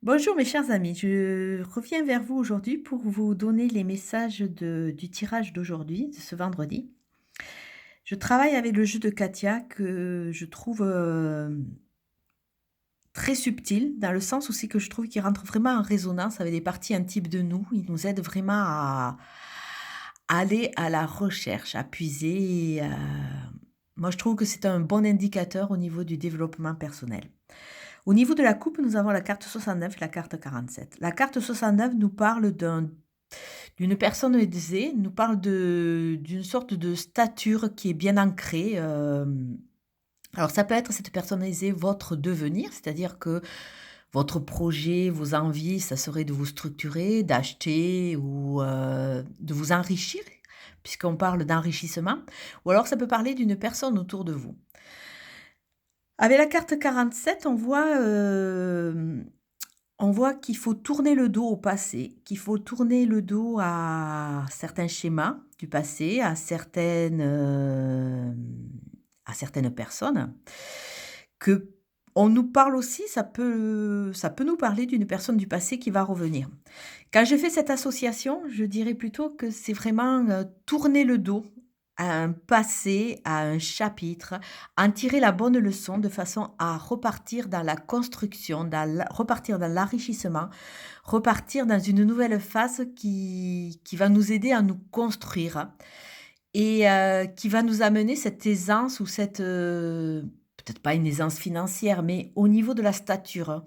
Bonjour mes chers amis, je reviens vers vous aujourd'hui pour vous donner les messages du tirage d'aujourd'hui, de ce vendredi. Je travaille avec le jeu de Katia que je trouve très subtil, dans le sens aussi que je trouve qu'il rentre vraiment en résonance avec des parties intimes de nous. Il nous aide vraiment à aller à la recherche, à puiser. Moi, je trouve que c'est un bon indicateur au niveau du développement personnel. Au niveau de la coupe, nous avons la carte 69 et la carte 47. La carte 69 nous parle d'une personne aisée, nous parle d'une sorte de stature qui est bien ancrée. Alors ça peut être cette personne aisée, votre devenir, c'est-à-dire que votre projet, vos envies, ça serait de vous structurer, d'acheter ou de vous enrichir, puisqu'on parle d'enrichissement. Ou alors ça peut parler d'une personne autour de vous. Avec la carte 47, on voit qu'il faut tourner le dos au passé, qu'il faut tourner le dos à certains schémas du passé, à certaines personnes, que on nous parle aussi, ça peut nous parler d'une personne du passé qui va revenir. Quand je fais cette association, je dirais plutôt que c'est vraiment, tourner le dos à un passé, à un chapitre, en tirer la bonne leçon de façon à repartir dans la construction, repartir dans l'enrichissement, repartir dans une nouvelle phase qui va nous aider à nous construire et qui va nous amener cette aisance ou peut-être pas une aisance financière, mais au niveau de la stature.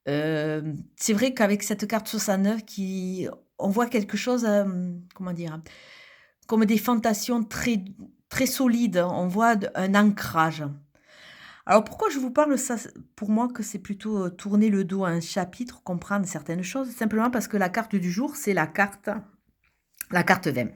C'est vrai qu'avec cette carte 69 on voit quelque chose, comment dire? Comme des fondations très très solides, on voit un ancrage. Alors pourquoi je vous parle ça? Pour moi que c'est plutôt, tourner le dos à un chapitre, comprendre certaines choses, simplement parce que la carte du jour, c'est la carte 20.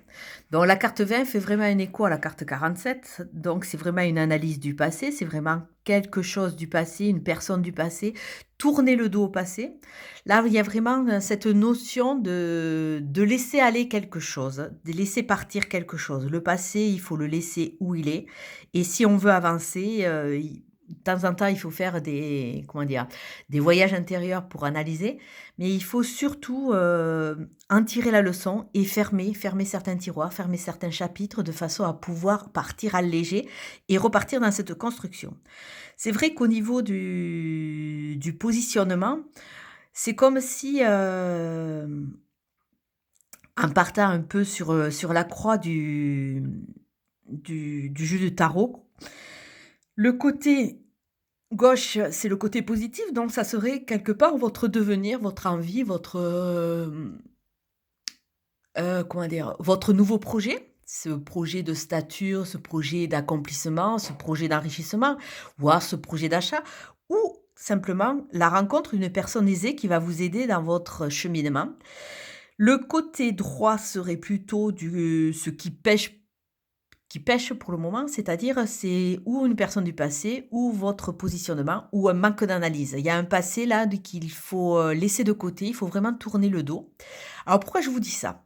Donc la carte 20 fait vraiment un écho à la carte 47, donc c'est vraiment une analyse du passé, c'est vraiment quelque chose du passé, une personne du passé, tourner le dos au passé. Là, il y a vraiment, cette notion de laisser aller quelque chose, de laisser partir quelque chose. Le passé, il faut le laisser où il est et si on veut avancer, il de temps en temps, il faut faire des comment dire? Des voyages intérieurs pour analyser, mais il faut surtout, en tirer la leçon et fermer certains tiroirs, fermer certains chapitres de façon à pouvoir partir allégé et repartir dans cette construction. C'est vrai qu'au niveau du positionnement, c'est comme si, en partant un peu sur la croix du jeu de tarot, le côté gauche, c'est le côté positif, donc ça serait quelque part votre devenir, votre envie, comment dire? Votre nouveau projet, ce projet de stature, ce projet d'accomplissement, ce projet d'enrichissement, voire ce projet d'achat ou simplement la rencontre d'une personne aisée qui va vous aider dans votre cheminement. Le côté droit serait plutôt ce qui pêche pour le moment, c'est-à-dire c'est ou une personne du passé ou votre positionnement ou un manque d'analyse. Il y a un passé là qu'il faut, laisser de côté, il faut vraiment tourner le dos. Alors pourquoi je vous dis ça?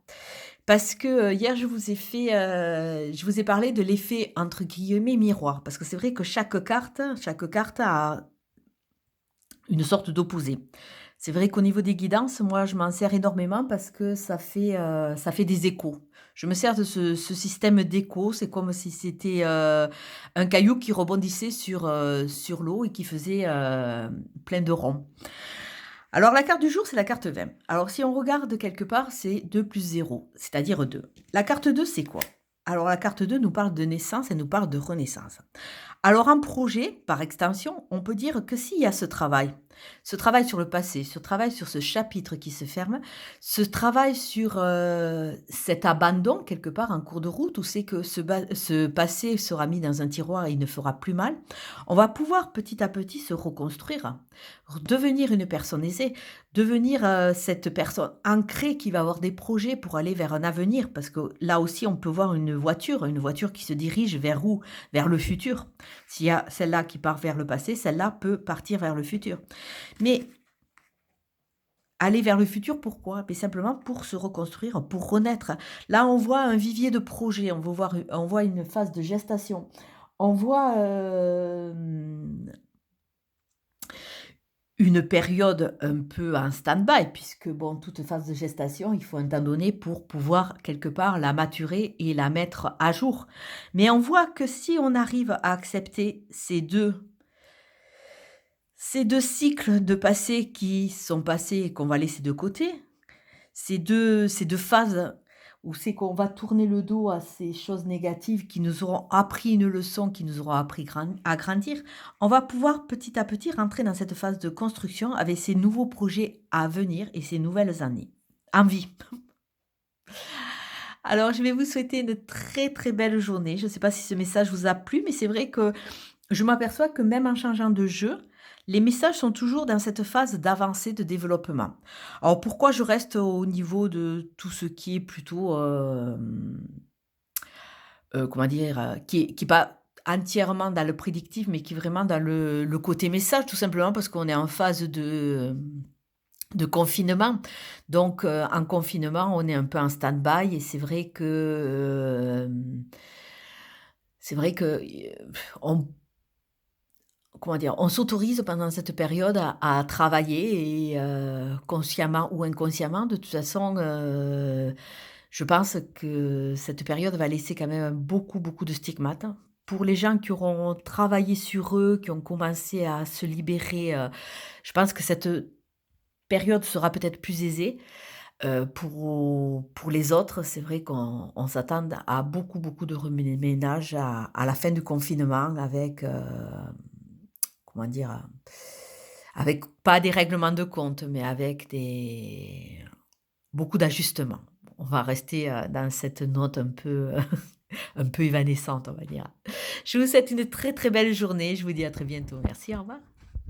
Parce que, hier je vous ai parlé de l'effet entre guillemets «miroir» parce que c'est vrai que chaque carte a une sorte d'opposé. C'est vrai qu'au niveau des guidances, moi, je m'en sers énormément parce que ça fait des échos. Je me sers de ce système d'échos, c'est comme si c'était, un caillou qui rebondissait sur l'eau et qui faisait, plein de ronds. Alors la carte du jour, c'est la carte 20. Alors si on regarde quelque part, c'est 2 plus 0, c'est-à-dire 2. La carte 2, c'est quoi? Alors la carte 2 nous parle de naissance, elle nous parle de renaissance. Alors un projet, par extension, on peut dire que s'il y a ce travail sur le passé, ce travail sur ce chapitre qui se ferme, ce travail sur, cet abandon quelque part en cours de route où c'est que ce passé sera mis dans un tiroir et il ne fera plus mal, on va pouvoir petit à petit se reconstruire, devenir une personne aisée, devenir, cette personne ancrée qui va avoir des projets pour aller vers un avenir. Parce que là aussi on peut voir une voiture qui se dirige vers où? Vers le futur. S'il y a celle-là qui part vers le passé, celle-là peut partir vers le futur. Mais aller vers le futur, pourquoi? Beh, simplement pour se reconstruire, pour renaître. Là, on voit un vivier de projets, on voit une phase de gestation. On voit, une période un peu en stand-by puisque bon, toute phase de gestation, il faut un temps donné pour pouvoir quelque part la maturer et la mettre à jour. Mais on voit que si on arrive à accepter ces deux cycles de passé qui sont passés et qu'on va laisser de côté, ces deux phases où c'est qu'on va tourner le dos à ces choses négatives qui nous auront appris une leçon, qui nous auront appris à grandir, on va pouvoir petit à petit rentrer dans cette phase de construction avec ces nouveaux projets à venir et ces nouvelles années en vie. Alors je vais vous souhaiter une très, très belle journée. Je ne sais pas si ce message vous a plu, mais c'est vrai que je m'aperçois que même en changeant de jeu, les messages sont toujours dans cette phase d'avancée, de développement. Alors pourquoi je reste au niveau de tout ce qui est plutôt, comment dire? Qui est pas entièrement dans le prédictif, mais qui est vraiment dans le côté message, tout simplement parce qu'on est en phase de confinement. Donc, en confinement, on est un peu en stand-by et c'est vrai que, on comment dire? On s'autorise pendant cette période à travailler et consciemment ou inconsciemment, de toute façon, je pense que cette période va laisser quand même beaucoup, beaucoup de stigmates. Pour les gens qui auront travaillé sur eux, qui ont commencé à se libérer, je pense que cette période sera peut-être plus aisée. Pour les autres, c'est vrai qu'on s'attend à beaucoup, beaucoup de remue-ménage à la fin du confinement avec, comment dire? Avec pas des règlements de compte, mais avec des beaucoup d'ajustements. On va rester, dans cette note un peu, un peu évanescente, on va dire. Je vous souhaite une très, très belle journée. Je vous dis à très bientôt. Merci, au revoir.